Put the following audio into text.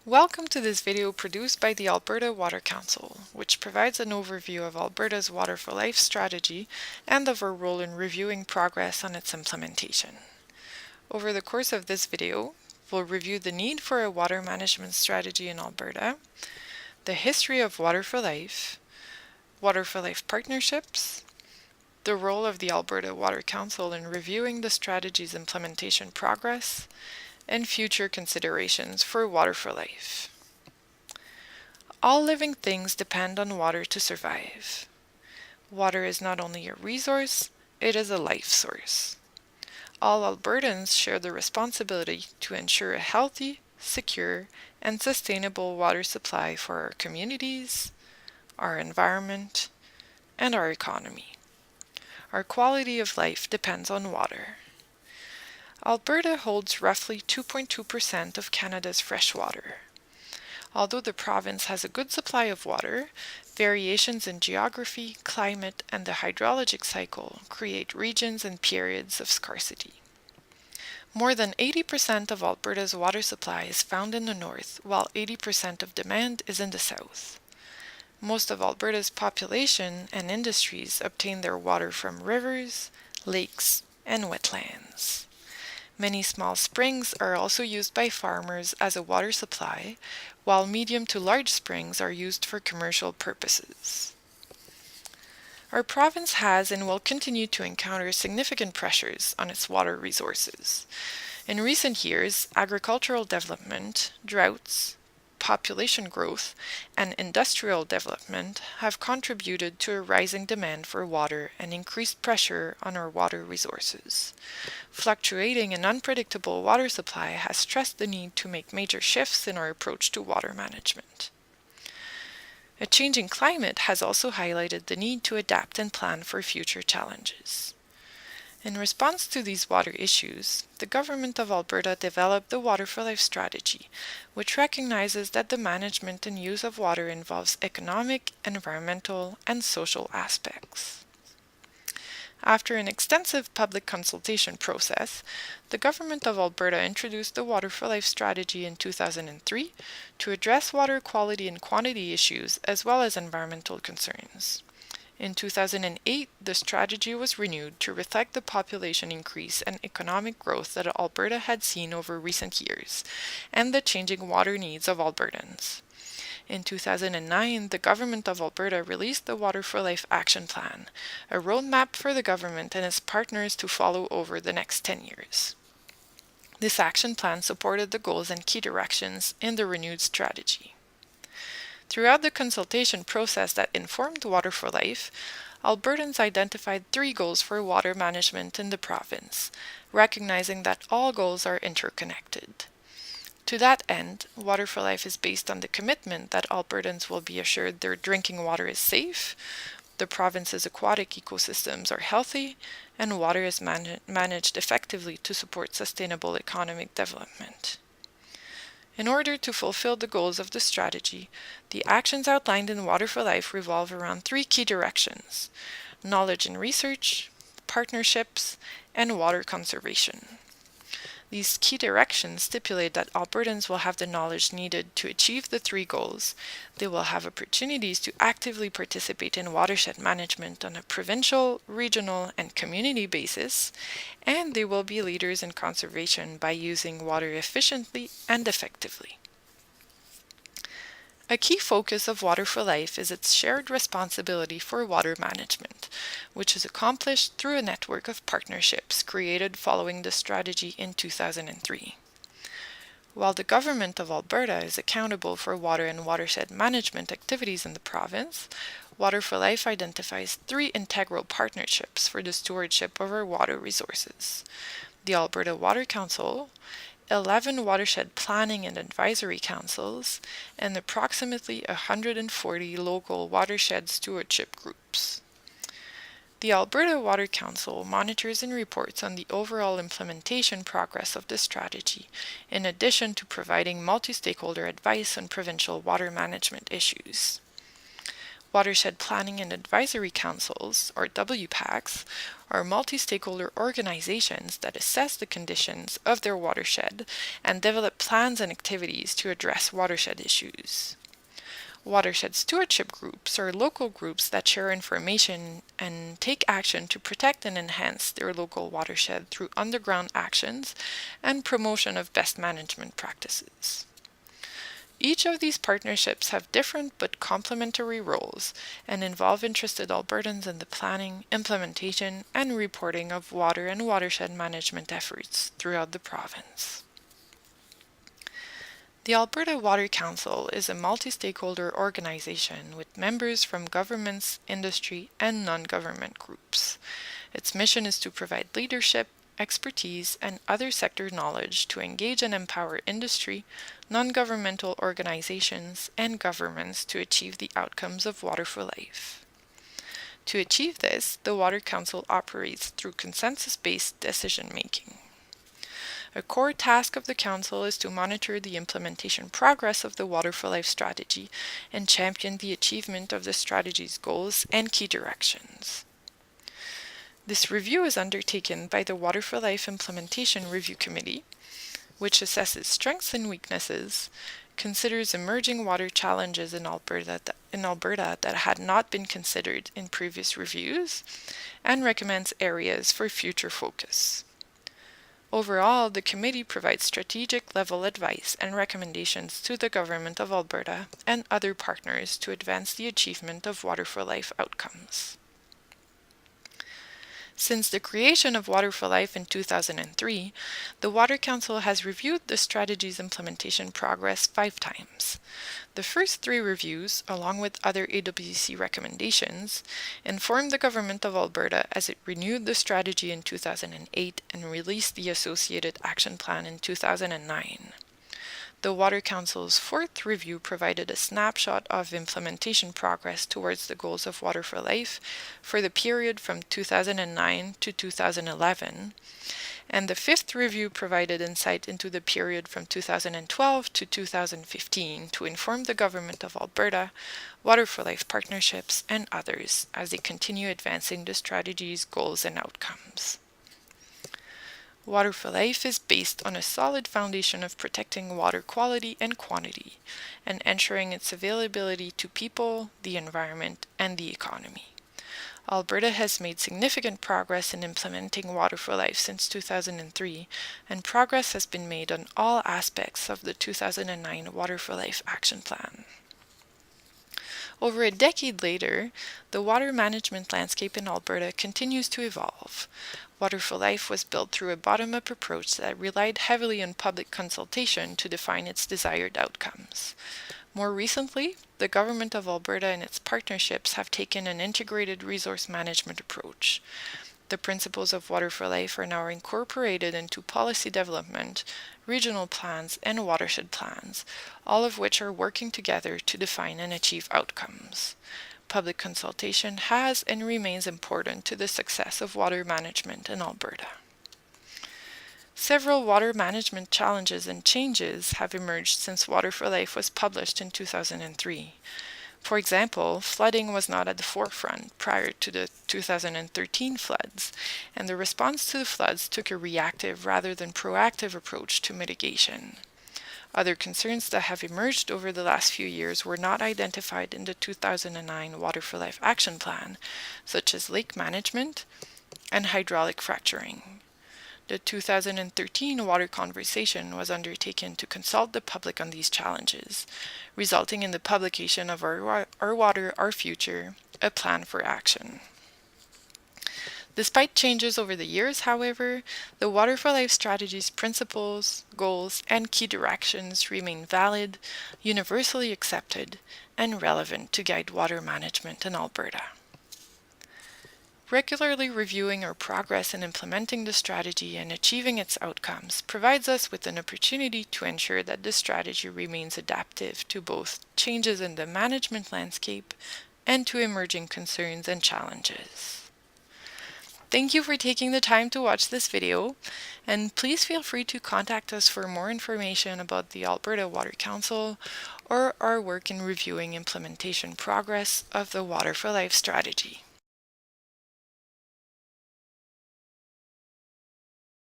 Welcome to this video produced by the Alberta Water Council, which provides an overview of Alberta's Water for Life strategy and of our role in reviewing progress on its implementation. Over the course of this video, we'll review the need for a water management strategy in Alberta, the history of Water for Life partnerships, the role of the Alberta Water Council in reviewing the strategy's implementation progress, and future considerations for Water for Life. All living things depend on water to survive. Water is not only a resource, it is a life source. All Albertans share the responsibility to ensure a healthy, secure, and sustainable water supply for our communities, our environment, and our economy. Our quality of life depends on water. Alberta holds roughly 2.2% of Canada's fresh water. Although the province has a good supply of water, variations in geography, climate, and the hydrologic cycle create regions and periods of scarcity. More than 80% of Alberta's water supply is found in the north, while 80% of demand is in the south. Most of Alberta's population and industries obtain their water from rivers, lakes, and wetlands. Many small springs are also used by farmers as a water supply, while medium to large springs are used for commercial purposes. Our province has and will continue to encounter significant pressures on its water resources. In recent years, agricultural development, droughts, population growth, and industrial development have contributed to a rising demand for water and increased pressure on our water resources. Fluctuating and unpredictable water supply has stressed the need to make major shifts in our approach to water management. A changing climate has also highlighted the need to adapt and plan for future challenges. In response to these water issues, the Government of Alberta developed the Water for Life strategy, which recognizes that the management and use of water involves economic, environmental, and social aspects. After an extensive public consultation process, the Government of Alberta introduced the Water for Life strategy in 2003 to address water quality and quantity issues as well as environmental concerns. In 2008, the strategy was renewed to reflect the population increase and economic growth that Alberta had seen over recent years, and the changing water needs of Albertans. In 2009, the Government of Alberta released the Water for Life Action Plan, a roadmap for the government and its partners to follow over the next 10 years. This action plan supported the goals and key directions in the renewed strategy. Throughout the consultation process that informed Water for Life, Albertans identified 3 goals for water management in the province, recognizing that all goals are interconnected. To that end, Water for Life is based on the commitment that Albertans will be assured their drinking water is safe, the province's aquatic ecosystems are healthy, and water is managed effectively to support sustainable economic development. In order to fulfill the goals of the strategy, the actions outlined in Water for Life revolve around 3 key directions: knowledge and research, partnerships, and water conservation. These key directions stipulate that Albertans will have the knowledge needed to achieve the 3 goals, they will have opportunities to actively participate in watershed management on a provincial, regional, and community basis, and they will be leaders in conservation by using water efficiently and effectively. A key focus of Water for Life is its shared responsibility for water management, which is accomplished through a network of partnerships created following the strategy in 2003. While the Government of Alberta is accountable for water and watershed management activities in the province, Water for Life identifies 3 integral partnerships for the stewardship of our water resources: the Alberta Water Council, 11 watershed planning and advisory councils, and approximately 140 local watershed stewardship groups. The Alberta Water Council monitors and reports on the overall implementation progress of the strategy, in addition to providing multi-stakeholder advice on provincial water management issues. Watershed Planning and Advisory Councils, or WPACs, are multi-stakeholder organizations that assess the conditions of their watershed and develop plans and activities to address watershed issues. Watershed stewardship groups are local groups that share information and take action to protect and enhance their local watershed through underground actions and promotion of best management practices. Each of these partnerships have different but complementary roles and involve interested Albertans in the planning, implementation, and reporting of water and watershed management efforts throughout the province. The Alberta Water Council is a multi-stakeholder organization with members from governments, industry, and non-government groups. Its mission is to provide leadership, expertise, and other sector knowledge to engage and empower industry, non-governmental organizations, and governments to achieve the outcomes of Water for Life. To achieve this, the Water Council operates through consensus-based decision-making. A core task of the Council is to monitor the implementation progress of the Water for Life strategy and champion the achievement of the strategy's goals and key directions. This review is undertaken by the Water for Life Implementation Review Committee, which assesses strengths and weaknesses, considers emerging water challenges in Alberta that had not been considered in previous reviews, and recommends areas for future focus. Overall, the committee provides strategic-level advice and recommendations to the Government of Alberta and other partners to advance the achievement of Water for Life outcomes. Since the creation of Water for Life in 2003, the Water Council has reviewed the strategy's implementation progress 5 times. The first 3 reviews, along with other AWC recommendations, informed the Government of Alberta as it renewed the strategy in 2008 and released the associated action plan in 2009. The Water Council's 4th review provided a snapshot of implementation progress towards the goals of Water for Life for the period from 2009 to 2011, and the 5th review provided insight into the period from 2012 to 2015 to inform the Government of Alberta, Water for Life partnerships, and others as they continue advancing the strategy's goals and outcomes. Water for Life is based on a solid foundation of protecting water quality and quantity, and ensuring its availability to people, the environment, and the economy. Alberta has made significant progress in implementing Water for Life since 2003, and progress has been made on all aspects of the 2009 Water for Life Action Plan. Over a decade later, the water management landscape in Alberta continues to evolve. Water for Life was built through a bottom-up approach that relied heavily on public consultation to define its desired outcomes. More recently, the Government of Alberta and its partnerships have taken an integrated resource management approach. The principles of Water for Life are now incorporated into policy development, regional plans, and watershed plans, all of which are working together to define and achieve outcomes. Public consultation has and remains important to the success of water management in Alberta. Several water management challenges and changes have emerged since Water for Life was published in 2003. For example, flooding was not at the forefront prior to the 2013 floods, and the response to the floods took a reactive rather than proactive approach to mitigation. Other concerns that have emerged over the last few years were not identified in the 2009 Water for Life Action Plan, such as lake management and hydraulic fracturing. The 2013 Water Conversation was undertaken to consult the public on these challenges, resulting in the publication of Our Water, Our Future, a plan for action. Despite changes over the years, however, the Water for Life strategy's principles, goals, and key directions remain valid, universally accepted, and relevant to guide water management in Alberta. Regularly reviewing our progress in implementing the strategy and achieving its outcomes provides us with an opportunity to ensure that the strategy remains adaptive to both changes in the management landscape and to emerging concerns and challenges. Thank you for taking the time to watch this video, and please feel free to contact us for more information about the Alberta Water Council or our work in reviewing implementation progress of the Water for Life strategy.